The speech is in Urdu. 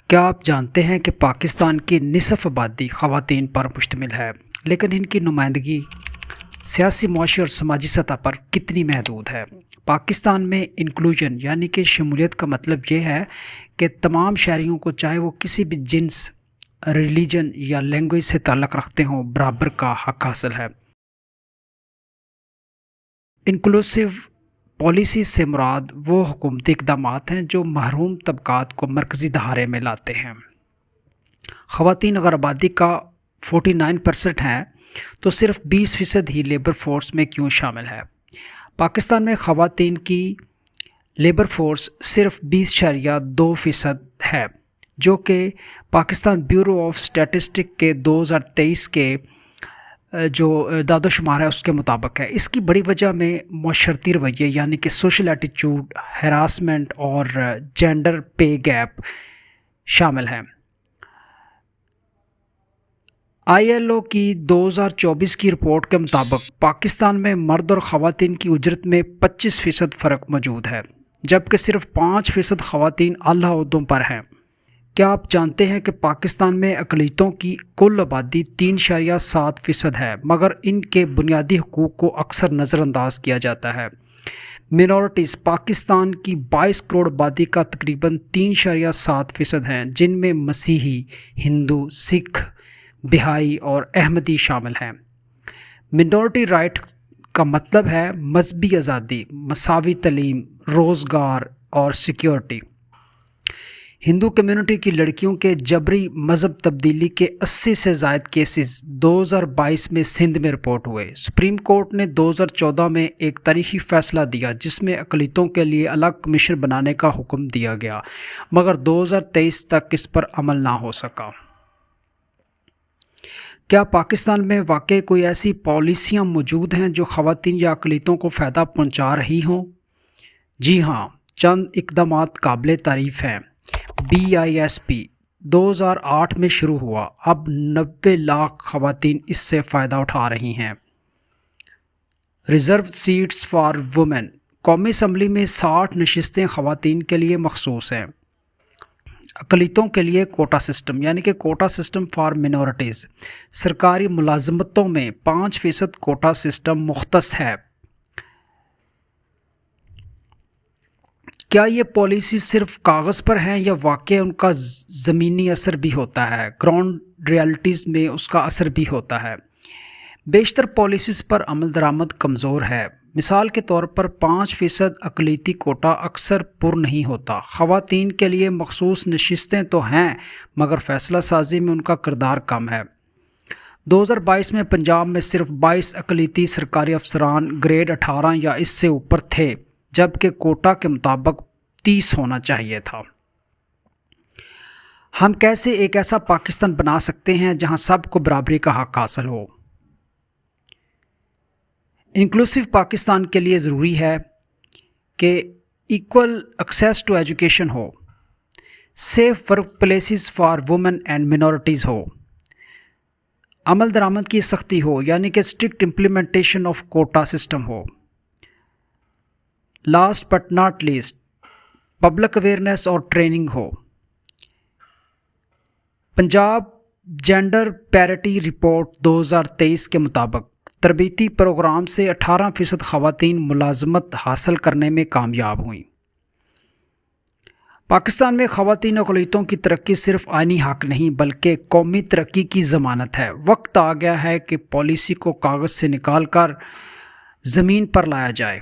کیا آپ جانتے ہیں کہ پاکستان کی نصف آبادی خواتین پر مشتمل ہے، لیکن ان کی نمائندگی سیاسی، معاشی اور سماجی سطح پر کتنی محدود ہے؟ پاکستان میں انکلوژن یعنی کہ شمولیت کا مطلب یہ ہے کہ تمام شہریوں کو، چاہے وہ کسی بھی جنس، ریلیجن یا لینگویج سے تعلق رکھتے ہوں، برابر کا حق حاصل ہے۔ انکلوسیو پالیسی سے مراد وہ حکومتی اقدامات ہیں جو محروم طبقات کو مرکزی دھارے میں لاتے ہیں۔ خواتین اگر آبادی کا 49% ہیں تو صرف 20% ہی لیبر فورس میں کیوں شامل ہے؟ پاکستان میں خواتین کی لیبر فورس صرف 20.2% ہے، جو کہ پاکستان بیورو آف اسٹیٹسٹک کے 2023 کے جو اعداد و شمار ہے اس کے مطابق ہے۔ اس کی بڑی وجہ میں معاشرتی رویے یعنی کہ سوشل ایٹیچیوڈ، ہراسمنٹ اور جینڈر پے گیپ شامل ہیں۔ ILO کی 2024 کی رپورٹ کے مطابق پاکستان میں مرد اور خواتین کی اجرت میں 25% فرق موجود ہے، جبکہ صرف 5% خواتین اعلیٰ عہدوں پر ہیں۔ کیا آپ جانتے ہیں کہ پاکستان میں اقلیتوں کی کل آبادی 3.7% ہے، مگر ان کے بنیادی حقوق کو اکثر نظر انداز کیا جاتا ہے؟ منورٹیز پاکستان کی 22 کروڑ آبادی کا تقریباً 3.7% ہیں، جن میں مسیحی، ہندو، سکھ، بہائی اور احمدی شامل ہیں۔ منورٹی رائٹ کا مطلب ہے مذہبی آزادی، مساوی تعلیم، روزگار اور سیکیورٹی۔ ہندو کمیونٹی کی لڑکیوں کے جبری مذہب تبدیلی کے 80 سے زائد کیسز 2022 میں سندھ میں رپورٹ ہوئے۔ سپریم کورٹ نے 2014 میں ایک تاریخی فیصلہ دیا جس میں اقلیتوں کے لیے الگ کمیشن بنانے کا حکم دیا گیا، مگر 2023 تک اس پر عمل نہ ہو سکا۔ کیا پاکستان میں واقعی کوئی ایسی پالیسیاں موجود ہیں جو خواتین یا اقلیتوں کو فائدہ پہنچا رہی ہوں؟ جی ہاں، چند اقدامات قابل تعریف ہیں۔ BISP 2008 میں شروع ہوا، اب 90 لاکھ خواتین اس سے فائدہ اٹھا رہی ہیں۔ ریزرو سیٹس فار وومن، قومی اسمبلی میں 60 نشستیں خواتین کے لیے مخصوص ہیں۔ اقلیتوں کے لیے کوٹا سسٹم یعنی کہ کوٹا سسٹم فار منورٹیز، سرکاری ملازمتوں میں 5% کوٹا سسٹم مختص ہے۔ کیا یہ پالیسی صرف کاغذ پر ہیں یا واقعی ان کا زمینی اثر بھی ہوتا ہے؟ گراؤنڈ ریالٹیز میں اس کا اثر بھی ہوتا ہے۔ بیشتر پالیسیز پر عمل درآمد کمزور ہے۔ مثال کے طور پر 5% اقلیتی کوٹا اکثر پر نہیں ہوتا۔ خواتین کے لیے مخصوص نشستیں تو ہیں، مگر فیصلہ سازی میں ان کا کردار کم ہے۔ 2022 میں پنجاب میں صرف 22 اقلیتی سرکاری افسران گریڈ 18 یا اس سے اوپر تھے، جبکہ کوٹا کے مطابق 30 ہونا چاہیے تھا۔ ہم کیسے ایک ایسا پاکستان بنا سکتے ہیں جہاں سب کو برابری کا حق حاصل ہو؟ انکلوسیو پاکستان کے لیے ضروری ہے کہ ایکول ایکسیس ٹو ایجوکیشن ہو، safe work places for women and minorities ہو، عمل درآمد کی سختی ہو یعنی کہ strict implementation of quota system ہو۔ Last but not least, public awareness اور ٹریننگ ہو۔ پنجاب جینڈر پیرٹی رپورٹ 2023 کے مطابق تربیتی پروگرام سے 18% خواتین ملازمت حاصل کرنے میں کامیاب ہوئیں۔ پاکستان میں خواتین اقلیتوں کی ترقی صرف آئینی حق نہیں بلکہ قومی ترقی کی ضمانت ہے۔ وقت آ گیا ہے کہ پالیسی کو کاغذ سے نکال کر زمین پر لایا جائے۔